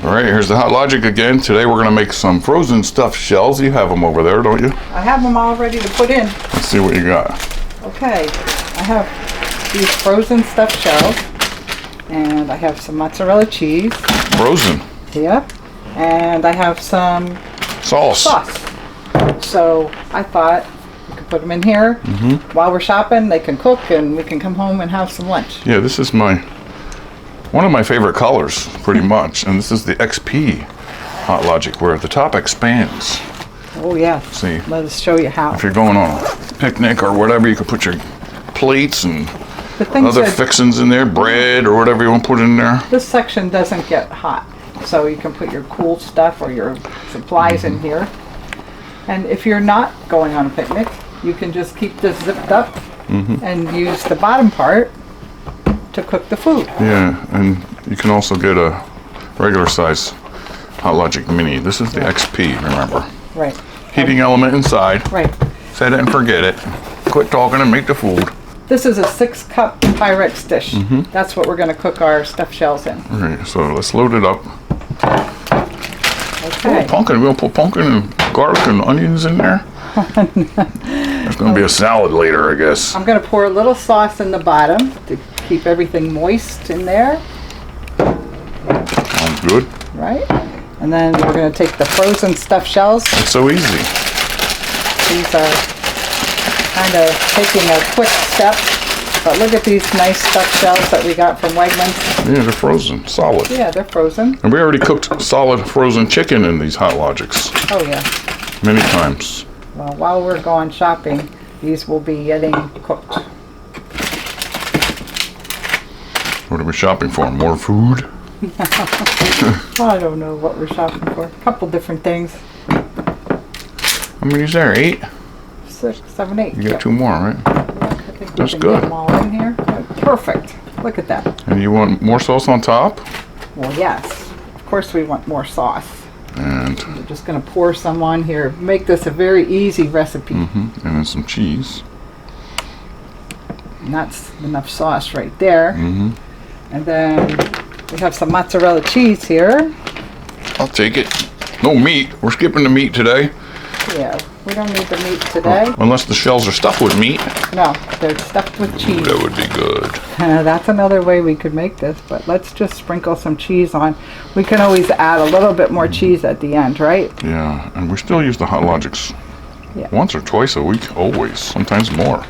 All right, here's the Hot Logic again. Today we're gonna make some frozen stuffed shells. You have them over there, don't you? I have them all ready to put in. Let's see what you got. Okay, I have these frozen stuffed shells, and I have some mozzarella cheese. Frozen? Yep. And I have some sauce. So I thought we could put them in here. While we're shopping, they can cook and we can come home and have some lunch. Yeah, this is one of my favorite colors, pretty much. And this is the XP Hot Logic, where the top expands. Oh yeah. See, let us show you how. If you're going on a picnic or whatever, you can put your plates and other fixings in there, bread or whatever you want to put in there. This section doesn't get hot, so you can put your cool stuff or your supplies in here. And if you're not going on a picnic, you can just keep this zipped up and use the bottom part to cook the food. Yeah, and you can also get a regular size Hot Logic Mini. This is the XP, remember? Right. Heating element inside. Right. Set it and forget it. Quit talking and make the food. This is a 6-cup Pyrex dish. That's what we're going to cook our stuffed shells in. All right, so let's load it up. Okay. Oh, pumpkin. We'll put pumpkin and garlic and onions in there. There's going to be a salad later, I guess. I'm going to pour a little sauce in the bottom to keep everything moist in there. Sounds good. Right. And then we're going to take the frozen stuffed shells. It's so easy. These are kind of taking a quick step. But look at these nice stuffed shells that we got from Wegmans. Yeah, they're frozen. Solid. Yeah, they're frozen. And we already cooked solid frozen chicken in these Hot Logics. Oh, yeah. Many times. Well, while we're going shopping, these will be getting cooked. What are we shopping for? More food? I don't know what we're shopping for. A couple different things. How many is there? 8? 6, 7, 8. You got 2 more, right? Yeah, I think That's we can good. get them all in here. Perfect. Look at that. And you want more sauce on top? Well, yes. Of course we want more sauce. And We're just going to pour some on here. Make this a very easy recipe. and then some cheese. And that's enough sauce right there. And then we have some mozzarella cheese here. I'll take it. No meat. We're skipping the meat today. Yeah, we don't need the meat today. Unless the shells are stuffed with meat. No, they're stuffed with cheese. That would be good. That's another way we could make this, but let's just sprinkle some cheese on. We can always add a little bit more cheese at the end, right? Yeah, and we still use the Hot Logics Yeah. once or twice a week, always. Sometimes more.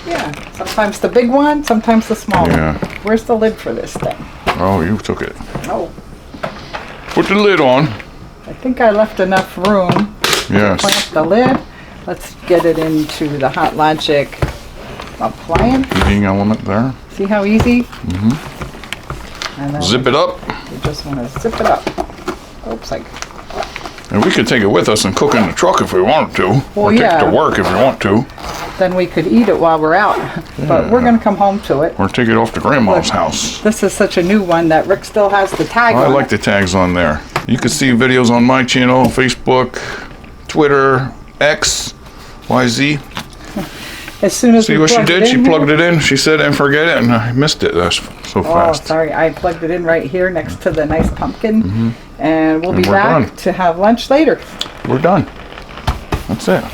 Yeah, sometimes the big one, sometimes the small Yeah. one. Where's the lid for this thing? Oh, you took it. Oh, Put the lid on. I think I left enough room. Yes. Plant the lid. Let's get it into the Hot Logic appliance. Heating element there. See how easy? And then Zip it up. we just want to zip it up. Oops, And we could take it with us and cook in the truck if we wanted to. Well, or take yeah. it to work if we want to. then we could eat it while we're out. But we're going to come home to it. Or take it off to Grandma's house. This is such a new one that Rick still has the tag I on like it. the tags on there. You can see videos on my channel, Facebook, Twitter, X, YZ. As soon as See we what she plug did? it She in plugged here- it in. She said, and forget it, and I missed it. That's so Oh, fast. sorry. I plugged it in right here next to the nice pumpkin. And we'll be And we're back done. to have lunch later. We're done. That's it.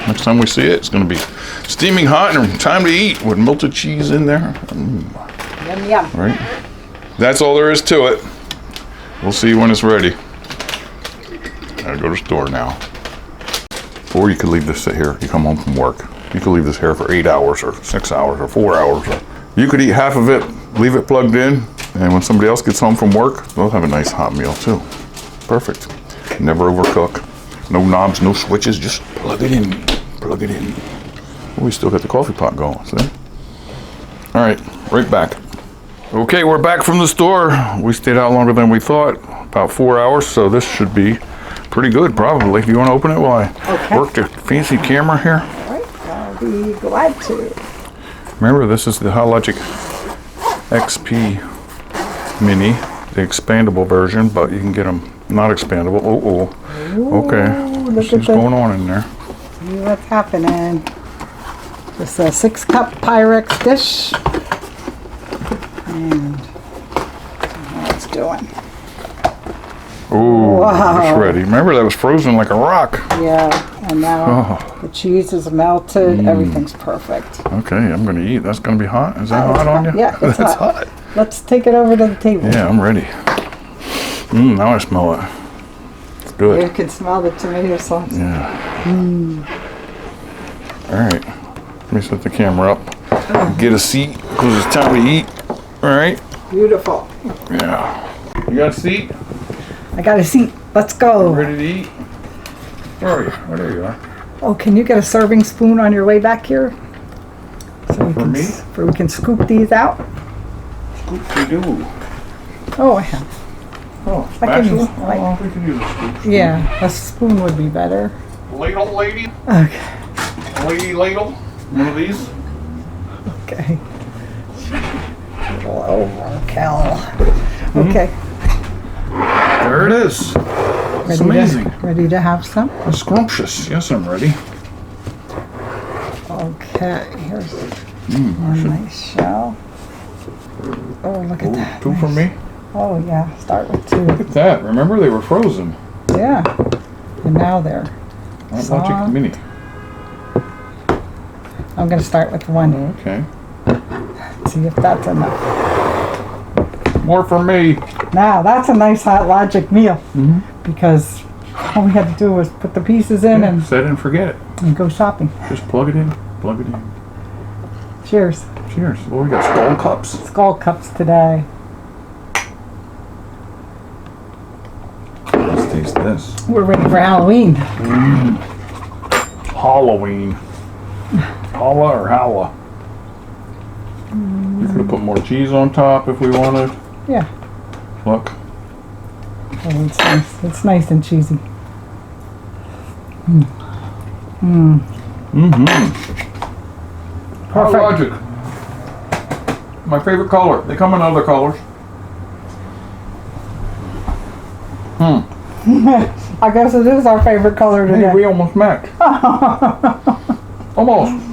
Next time we see it, it's going to be steaming hot and time to eat with melted cheese in there. Yum, yum. Right? That's all there is to it. We'll see you when it's ready. Gotta go to the store now. Or you could leave this sit here. You come home from work. You could leave this here for 8 hours or 6 hours or 4 hours. Or you could eat half of it, leave it plugged in, and when somebody else gets home from work, they'll have a nice hot meal too. Perfect. Never overcook. No knobs, no switches, just plug it in. Plug it in. Oh, we still got the coffee pot going, see? All right, right back. Okay, we're back from the store. We stayed out longer than we thought, about 4 hours, so this should be pretty good, probably. If you want to open it while I work the fancy camera here. All right, I'll be glad to. Remember, this is the Hot Logic XP Mini, the expandable version, but you can get them not expandable. Okay. Look What's at going on in there? See what's happening. Just a 6-cup Pyrex dish. And see how it's doing. Ooh, Wow. it's ready. Remember, that was frozen like a rock. Yeah, and now Oh. the cheese is melted. Everything's perfect. Okay, I'm going to eat. That's going to be hot. Is that It's hot on you? Yeah, it's That's hot. Let's take it over to the table. Yeah, I'm ready. Now I smell it. It's good. You can smell the tomato sauce. Yeah. All right. Let me set the camera up. Get a seat because it's time to eat. All right. Beautiful. Yeah. You got a seat? I got a seat. Let's go. Ready to eat? Where are you? Oh, there you are. Oh, can you get a serving spoon on your way back here? So For me? we can scoop these out. Scoop-de-doo. Oh, I have. Oh, I can spatula? use, like- Oh, we can use a scoop. Yeah, a spoon would be better. Ladle, lady? Okay. Lady ladle? One of these? Okay. Overkill. Okay. There it is. It's amazing. Ready to have some? It's scrumptious. Yes, I'm ready. Okay. Here's one nice shell. Oh, look at that. Two for me? Oh, yeah. Start with two. Look at that. Remember, they were frozen. Yeah. And now they're Hot soft. Logic Mini. I'm going to start with one. Okay. See if that's enough. More for me. Now, that's a nice Hot Logic meal. Because all we had to do was put the pieces in Set it and forget it. and go shopping. Just plug it in. Plug it in. Cheers. Cheers. Well, we got skull cups. Skull cups today. Let's taste this. We're ready for Halloween. Halloween. Holla or holla? We could have put more cheese on top if we wanted. Yeah. Look. Oh, it's nice. It's nice and cheesy. Hot Perfect. Logic. My favorite color. They come in other colors. I guess it is our favorite color Hey, today. we almost match. Almost.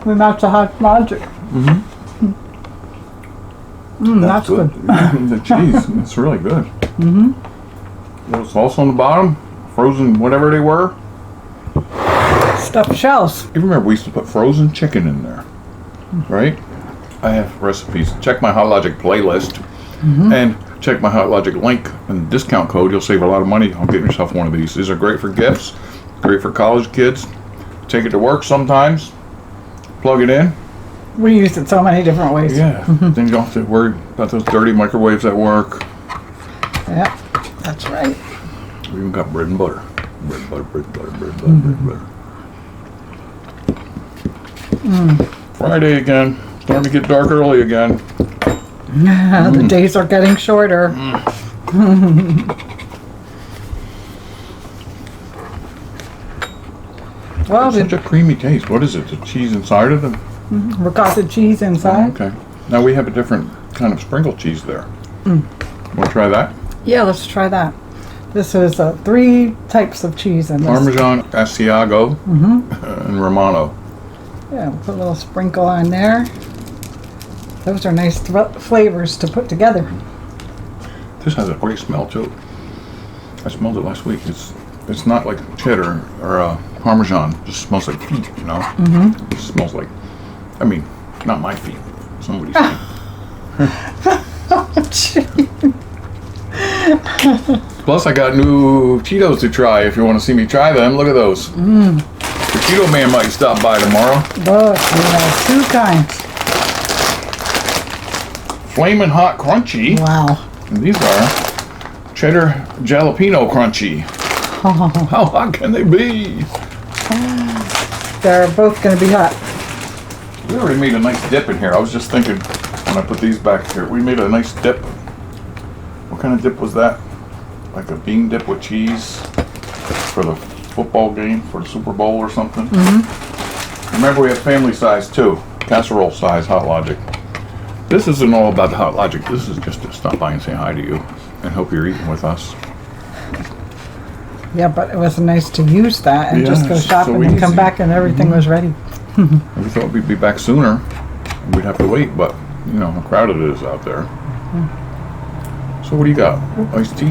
We match the Hot Logic. That's good. The cheese, it's really good. Little sauce on the bottom, frozen whatever they were. Stuffed shells. You remember we used to put frozen chicken in there, right? I have recipes. Check my Hot Logic playlist and check my Hot Logic link and discount code. You'll save a lot of money on getting yourself one of these. These are great for gifts, great for college kids. Take it to work sometimes. Plug it in. We use it so many different ways. Yeah. Then you don't have to worry about those dirty microwaves at work. Yeah, that's right. We even got bread and butter. Bread and butter, bread and butter, bread and butter, bread and butter. Friday again. Starting to get dark early again. The days are getting shorter. Well, Such the a creamy taste. What is it? The cheese inside of them? ricotta cheese inside. Okay. Now we have a different kind of sprinkle cheese there. Want to try that? Yeah, let's try that. This is 3 types of cheese in this. Parmesan, Asiago, and Romano. Yeah, we'll put a little sprinkle on there. Those are nice flavors to put together. This has a great smell too. I smelled it last week. It's not like cheddar or Parmesan. It just smells like feet, you know? It smells like, I mean, not my feet. Somebody's feet. Plus, I got new Cheetos to try. If you want to see me try them, look at those. The Cheeto Man might stop by tomorrow. Look, we have 2 kinds. Flamin' Hot Crunchy. Wow. And these are Cheddar Jalapeno Crunchy. How hot can they be? They're both going to be hot. We already made a nice dip in here. I was just thinking when I put these back here, we made a nice dip. What kind of dip was that? Like a bean dip with cheese for the football game, for the Super Bowl or something? Remember, we have family size too. Casserole size Hot Logic. This isn't all about the Hot Logic. This is just to stop by and say hi to you and hope you're eating with us. Yeah, but it was nice to use that and just go Yes, shopping so and come easy. back and everything was ready. We thought we'd be back sooner. We'd have to wait, but you know how crowded it is out there. So what do you got? Iced tea?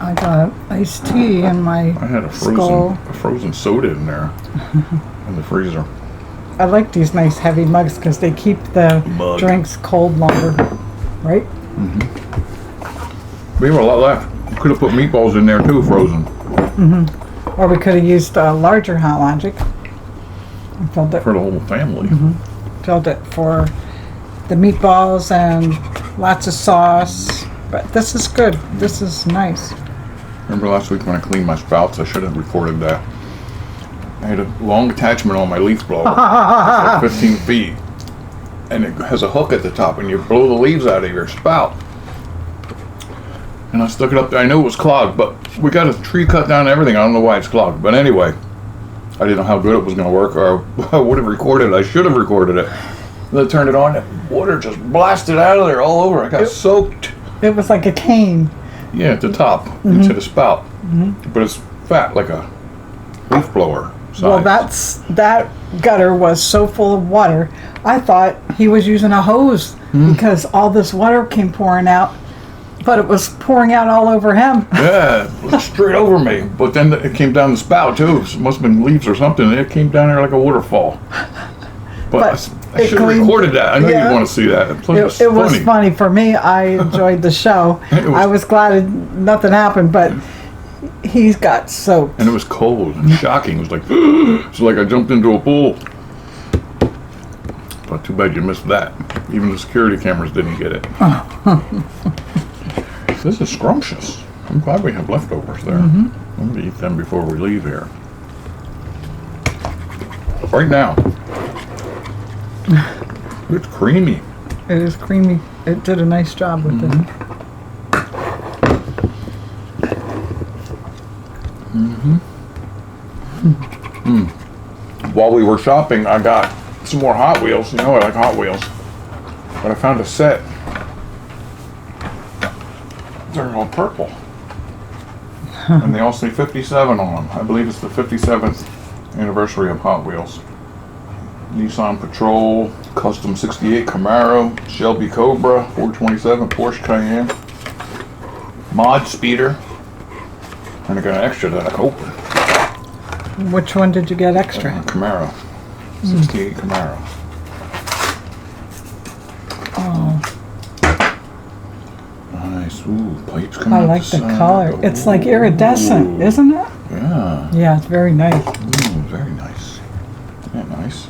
I got iced tea in my I had a skull. frozen soda in there in the freezer. I like these nice heavy mugs because they keep the drinks cold longer, right? We have a lot left. You could have put meatballs in there too, frozen. Or we could have used a larger Hot Logic. And filled it, For the whole family. filled it for the meatballs and lots of sauce. But this is good. This is nice. Remember last week when I cleaned my spouts? I should have recorded that. I had a long attachment on my leaf blower. It's like 15 feet. And it has a hook at the top, and you blow the leaves out of your spout. And I stuck it up there. I knew it was clogged, but we got a tree cut down and everything. I don't know why it's clogged. But anyway, I didn't know how good it was going to work, or I would have recorded it. I should have recorded it. And then I turned it on, and water just blasted out of there all over. I got soaked. It was like a cane. Yeah, at the top, into the spout. But it's fat, like a leaf blower size. Well, that gutter was so full of water. I thought he was using a hose because all this water came pouring out, but it was pouring out all over him. Yeah, straight over me. But then it came down the spout too. It must have been leaves or something. It came down there like a waterfall. But I should have recorded that. I know you want to see that. Plus, It was funny for me. I enjoyed the show. I was glad nothing happened, but he's got soaked. And it was cold and shocking. It was like, it's like I jumped into a pool. But too bad you missed that. Even the security cameras didn't get it. This is scrumptious. I'm glad we have leftovers there. I'm going to eat them before we leave here. Right now. It's creamy. It is creamy. It did a nice job with it. While we were shopping, I got some more Hot Wheels. You know I like Hot Wheels. But I found a set. They're all purple. And they all say 57 on them. I believe it's the 57th anniversary of Hot Wheels. Nissan Patrol, Custom 68 Camaro, Shelby Cobra, 427 Porsche Cayenne, Mod Speeder, and I got an extra that I opened. Which one did you get extra? Camaro, 68 Camaro. Oh, Nice. Ooh, plates coming I out like the side. color. It's like iridescent, Ooh. isn't it? Yeah. Yeah, it's very nice. Ooh, very nice. Isn't that nice?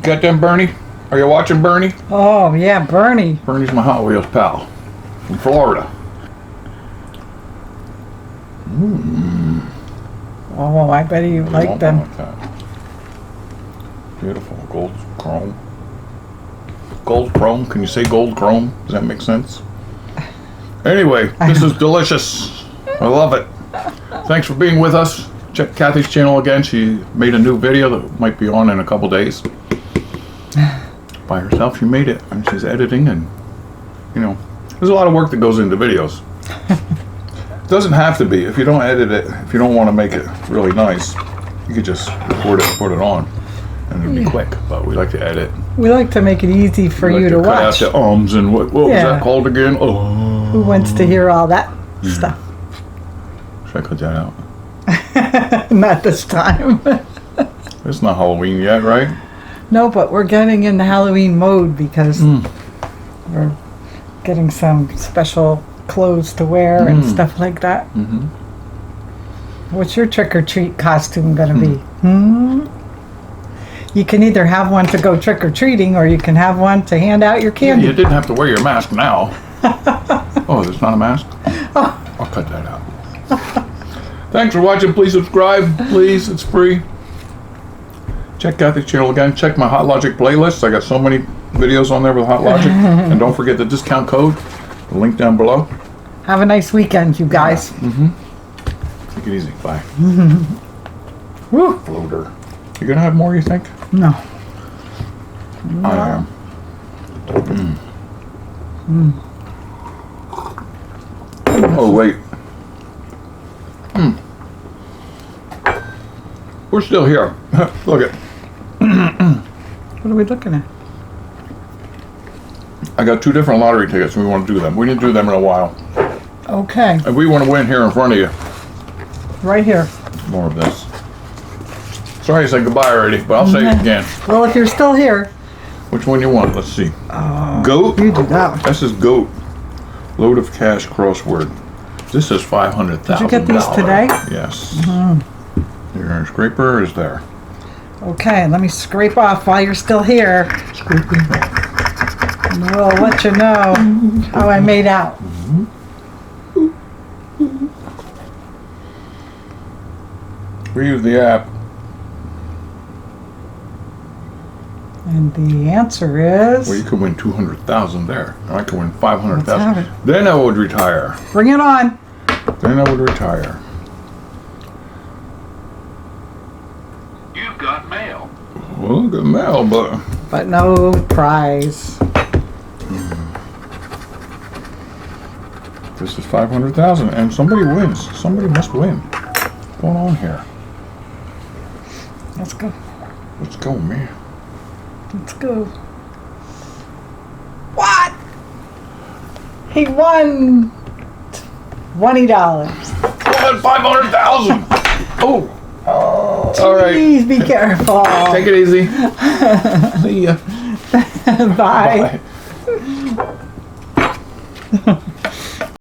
Got them, Bernie? Are you watching Bernie? Oh, yeah, Bernie. Bernie's my Hot Wheels pal from Florida. Oh, I bet you like them. Like that. Beautiful gold chrome. Gold chrome? Can you say gold chrome? Does that make sense? Anyway, this is delicious. I love it. Thanks for being with us. Check Kathy's channel again. She made a new video that might be on in a couple days. By herself, she made it, and she's editing, and you know, there's a lot of work that goes into videos. It doesn't have to be. If you don't edit it, if you don't want to make it really nice, you could just record it and put it on, and it'd be quick. But we like to edit. We like to make it easy for We you like to cut watch. out the ums and what was Yeah. that called again? Oh, Who wants to hear all that stuff? should I cut that out? Not this time. It's not Halloween yet, right? No, but we're getting into Halloween mode because we're getting some special clothes to wear and stuff like that. What's your trick-or-treat costume gonna be? You can either have one to go trick-or-treating or you can have one to hand out your candy. You didn't have to wear your mask now. Oh, there's not a mask? I'll cut that out. Thanks for watching. Please subscribe. Please, it's free. Check out the channel again. Check my Hot Logic playlist. I got so many videos on there with Hot Logic. And don't forget the discount code. The link down below. Have a nice weekend, you guys. Take it easy. Bye. Woo. Floater. You gonna have more, you think? No. I am. Oh, wait. We're still here. Look it. What are we looking at? I got 2 different lottery tickets. We want to do them. We didn't do them in a while. Okay, And we want to win here in front of you. right here. More of this. Sorry I said goodbye already, but I'll say it again. Well, if you're still here, Which one you want? Let's see. Goat? you do that one. This is goat. Load of cash crossword. This is $500,000. Did you get these today? Yes. Your scraper is there. Okay, let me scrape off while you're still here. And we'll let you know how I made out. We use the app. And the answer is... Well, you could win 200,000 there. I could win Let's 500,000. have it. Then I would retire. Bring it on. Then I would retire. You've got mail. Well, good mail, but But no prize. this is 500,000, and somebody wins. Somebody must win. What's going on here? Let's go. Let's go, man. Let's go. What? He won $20. What? 500,000! Oh! Oh, All right. please be careful. Take it easy. See ya. Bye. Bye.